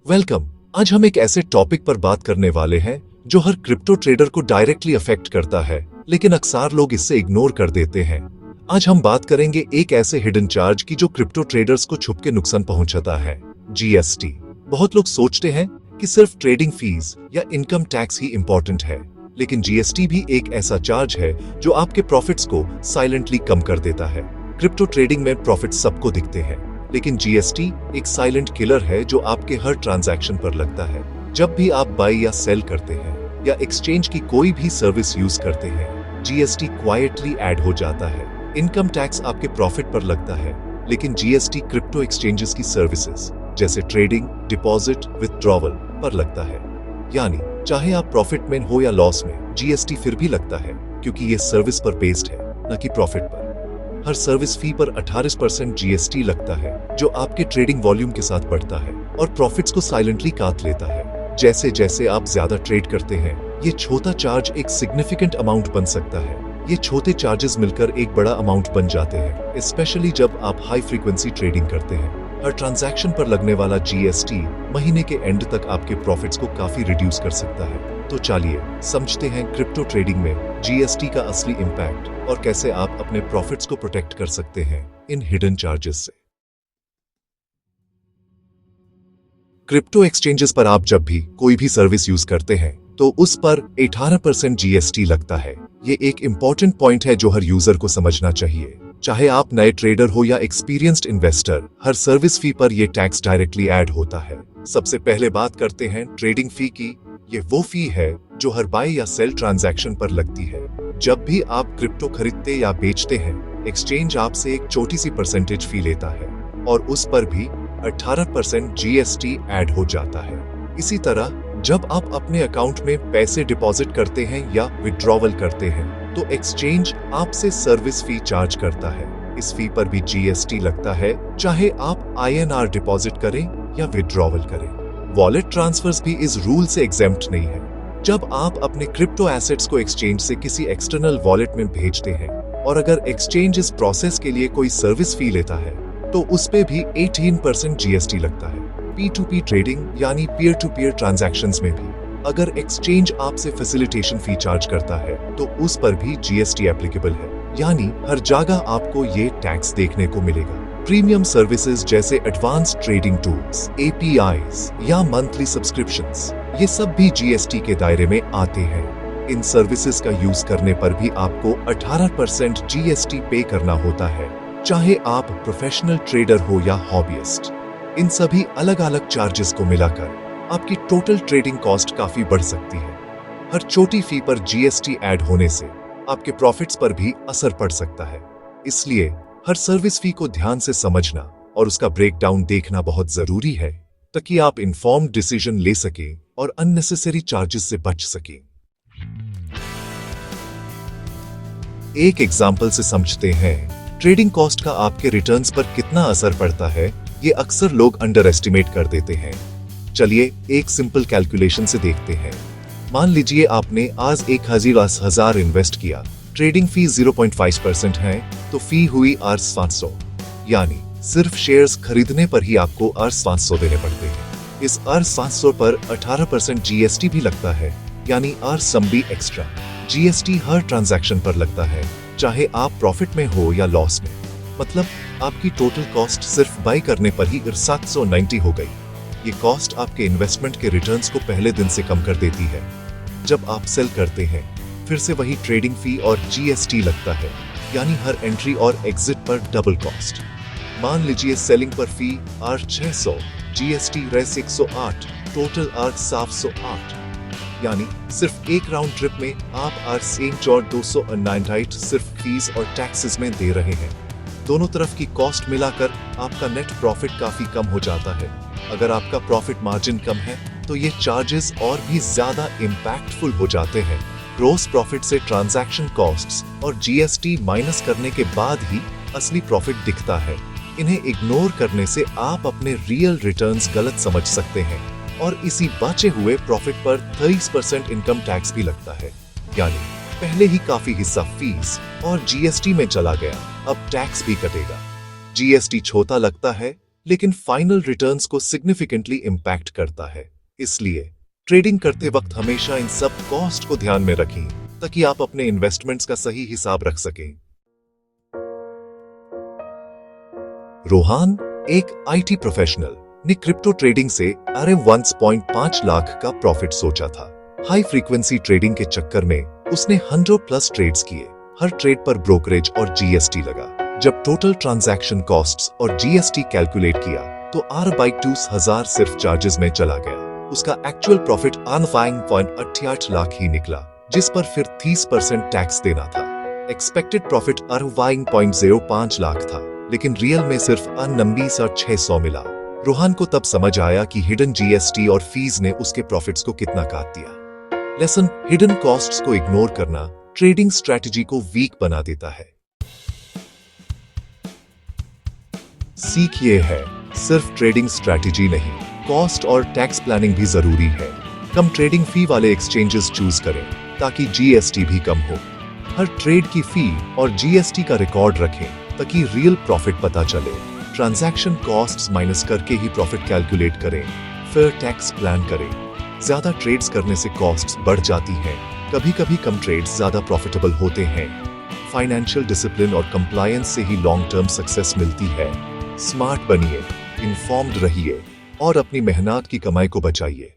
Welcome. आज हम एक ऐसे टॉपिक पर बात करने वाले हैं जो हर क्रिप्टो ट्रेडर को डायरेक्टली अफेक्ट करता है, लेकिन अक्सर लोग इससे इग्नोर कर देते हैं। आज हम बात करेंगे एक ऐसे हिडन चार्ज की जो क्रिप्टो ट्रेडर्स को छुप के नुकसान पहुंचाता है, जीएसटी। बहुत लोग सोचते हैं कि सिर्फ ट्रेडिंग फीस या इनकम टैक्स ही इंपॉर्टेंट है, लेकिन जीएसटी भी एक ऐसा चार्ज है जो आपके प्रॉफिट्स को साइलेंटली कम कर देता है। क्रिप्टो ट्रेडिंग में प्रॉफिट सबको दिखते हैं, लेकिन जीएसटी एक साइलेंट किलर है जो आपके हर ट्रांजैक्शन पर लगता है। जब भी आप बाय या सेल करते हैं या एक्सचेंज की कोई भी सर्विस यूज करते हैं, जीएसटी क्वाइटली ऐड हो जाता है। इनकम टैक्स आपके प्रॉफिट पर लगता है, लेकिन जीएसटी क्रिप्टो एक्सचेंजेस की सर्विसेज जैसे ट्रेडिंग, डिपॉजिट, विथड्रॉवल पर लगता है। यानी चाहे आप प्रॉफिट में हो या लॉस में, जीएसटी फिर भी लगता है, क्योंकि ये सर्विस पर बेस्ड है, न कि प्रॉफिट पर। हर सर्विस फी पर 18% जीएसटी लगता है, जो आपके ट्रेडिंग वॉल्यूम के साथ बढ़ता है और प्रॉफिट्स को साइलेंटली काट लेता है। जैसे जैसे आप ज्यादा ट्रेड करते हैं, ये छोटा चार्ज एक सिग्निफिकेंट अमाउंट बन सकता है। ये छोटे चार्जेस मिलकर एक बड़ा अमाउंट बन जाते हैं, स्पेशली जब आप हाई फ्रीक्वेंसी ट्रेडिंग करते हैं। हर ट्रांजैक्शन पर लगने वाला जीएसटी महीने के एंड तक आपके प्रॉफिट्स को काफी रिड्यूस कर सकता है। तो चलिए समझते हैं क्रिप्टो ट्रेडिंग में जीएसटी का असली इम्पैक्ट और कैसे आप अपने प्रॉफिट्स को प्रोटेक्ट कर सकते हैं इन हिडन चार्जेस से। क्रिप्टो एक्सचेंजेस पर आप जब भी कोई भी सर्विस यूज करते हैं तो उस पर 18% जीएसटी लगता है। ये एक इंपॉर्टेंट पॉइंट है जो हर यूजर को समझना चाहिए। चाहे आप नए ट्रेडर हो या एक्सपीरियंस्ड इन्वेस्टर, हर सर्विस फी पर यह टैक्स डायरेक्टली ऐड होता है। सबसे पहले बात करते हैं ट्रेडिंग फी की। ये वो फी है जो हर बाय या सेल ट्रांजैक्शन पर लगती है। जब भी आप क्रिप्टो खरीदते या बेचते हैं, एक्सचेंज आपसे एक छोटी सी परसेंटेज फी लेता है और उस पर भी 18% जीएसटी ऐड हो जाता है। इसी तरह जब आप अपने अकाउंट में पैसे डिपॉजिट करते हैं या विड्रॉवल करते हैं, तो एक्सचेंज आपसे सर्विस फी चार्ज करता है। इस फी पर भी जीएसटी लगता है, चाहे आप आईएनआर डिपॉजिट करें या विड्रॉवल करें। वॉलेट ट्रांसफर्स भी इस रूल से एग्जेम्प्ट नहीं है। जब आप अपने क्रिप्टो एसेट्स को एक्सचेंज से किसी एक्सटर्नल वॉलेट में भेजते हैं और अगर एक्सचेंज इस प्रोसेस के लिए कोई सर्विस फी लेता है, तो उस पे भी 18% जीएसटी लगता है। P2P ट्रेडिंग यानी पीयर टू पीयर ट्रांजैक्शंस में भी अगर एक्सचेंज आपसे फैसिलिटेशन फी चार्ज करता है, तो उस पर भी जीएसटी एप्लीकेबल है। यानी हर जगह आपको ये टैक्स देखने को मिलेगा। प्रीमियम सर्विसेज जैसे एडवांस ट्रेडिंग टूल्स, एपीआईज या मंथली सब्सक्रिप्शंस, ये सब भी जीएसटी के दायरे में आते हैं। इन सर्विसेज का यूज करने पर भी आपको 18% जीएसटी पे करना होता है, चाहे आप प्रोफेशनल ट्रेडर हो या हॉबियस्ट। इन सभी अलग अलग चार्जेस को मिलाकर आपकी टोटल ट्रेडिंग कॉस्ट काफी बढ़ सकती है। हर छोटी फी पर जीएसटी ऐड होने से आपके प्रॉफिट्स पर भी असर पड़ सकता है। इसलिए हर सर्विस फी को ध्यान से समझना और उसका ब्रेकडाउन देखना बहुत जरूरी है, ताकि आप इन्फॉर्म्ड डिसीजन ले सकें और अननेसेसरी चार्जेस से बच सकें। एक एग्जाम्पल से समझते हैं ट्रेडिंग कॉस्ट का आपके रिटर्न्स पर कितना असर पड़ता है। ये अक्सर लोग अंडर एस्टिमेट कर देते हैं। चलिए एक सिंपल कैलकुलेशन से देखते हैं। मान लीजिए आपने आज 1000 इन्वेस्ट किया, ट्रेडिंग फी 0.5% है, तो फी हुई Rs500। यानी सिर्फ शेयर्स खरीदने पर ही आपको Rs500 देने पड़ते हैं। इस Rs500 पर 18% जीएसटी भी लगता है, यानी Rsum भी एक्स्ट्रा। जीएसटी हर ट्रांजैक्शन पर लगता है, चाहे आप प्रॉफिट में हो या लॉस में। मतलब आपकी टोटल कॉस्ट सिर्फ बाय करने पर ही 790 हो गई। ये कॉस्ट आपके इन्वेस्टमेंट के रिटर्न्स को पहले दिन से कम कर देती है। जब आप सेल करते हैं, फिर से वही ट्रेडिंग फी और जीएसटी लगता है, यानी हर एंट्री और एग्जिट पर डबल कॉस्ट। मान लीजिए सेलिंग पर फी R600, GST race 108, total R708। यानी सिर्फ एक राउंड ट्रिप में आप R298 सिर्फ फीस और टैक्सेस में दे रहे हैं। दोनों तरफ की कॉस्ट मिलाकर आपका नेट प्रॉफिट काफी कम हो जाता है। अगर आपका प्रॉफिट मार्जिन कम है, तो ये चार्जेस और भी ज्यादा इम्पैक्टफुल हो जाते हैं। ग्रॉस प्रॉफिट से ट्रांजैक्शन कॉस्ट्स और जीएसटी माइनस करने के बाद ही असली प्रॉफिट दिखता है। इन्हें इग्नोर करने से आप अपने रियल रिटर्न्स गलत समझ सकते हैं और इसी बचे हुए प्रॉफिट पर 30% इनकम टैक्स भी लगता है। यानी पहले ही काफी हिस्सा फीस और जीएसटी में चला गया, अब टैक्स भी कटेगा। जीएसटी छोटा लगता है, लेकिन फाइनल रिटर्न्स को सिग्निफिकेंटली इम्पैक्ट करता है। इसलिए ट्रेडिंग करते वक्त हमेशा इन सब कॉस्ट को ध्यान में रखें ताकि आप अपने इन्वेस्टमेंट्स का सही हिसाब रख सकें। रोहान, एक आईटी प्रोफेशनल, ने क्रिप्टो ट्रेडिंग से अरे 1.5 लाख का प्रॉफिट सोचा था। हाई फ्रीक्वेंसी ट्रेडिंग के चक्कर में उसने 100+ ट्रेड्स किए। हर ट्रेड पर ब्रोकरेज और जीएसटी लगा। जब टोटल ट्रांजैक्शन कॉस्ट्स और जीएसटी कैलकुलेट किया तो R/2000 सिर्फ चार्जेस में चला गया। उसका एक्चुअल प्रॉफिट 5.88 लाख ही निकला, जिस पर फिर 30% टैक्स देना था। एक्सपेक्टेड प्रॉफिट 5.05 लाख था, लेकिन रियल में सिर्फ 29,600 मिला। रोहान को तब समझ आया कि हिडन जीएसटी और फीस ने उसके प्रॉफिट्स को कितना काट दिया। लेसन: हिडन कॉस्ट्स को इग्नोर करना ट्रेडिंग स्ट्रैटेजी को वीक बना देता है। सीख ये है, सिर्फ ट्रेडिंग स्ट्रैटेजी नहीं, कॉस्ट और टैक्स प्लानिंग भी जरूरी है। कम ट्रेडिंग फी वाले एक्सचेंजेस चूज करें ताकि जीएसटी भी कम हो। हर ट्रेड की फी और जीएसटी का रिकॉर्ड रखें ताकि रियल प्रॉफिट पता चले। ट्रांजैक्शन कॉस्ट्स माइनस करके ही प्रॉफिट कैलकुलेट करें। फिर टैक्स प्लान करें। ज्यादा ट्रेड्स करने से कॉस्ट्स बढ़ जाती हैं। कभी कभी कम ट्रेड्स ज्यादा प्रॉफिटेबल होते हैं। फाइनेंशियल डिसिप्लिन और कंप्लायंस से ही लॉन्ग टर्म सक्सेस मिलती है। स्मार्ट बनिए, इन्फॉर्म्ड रहिए और अपनी मेहनत की कमाई को बचाइए।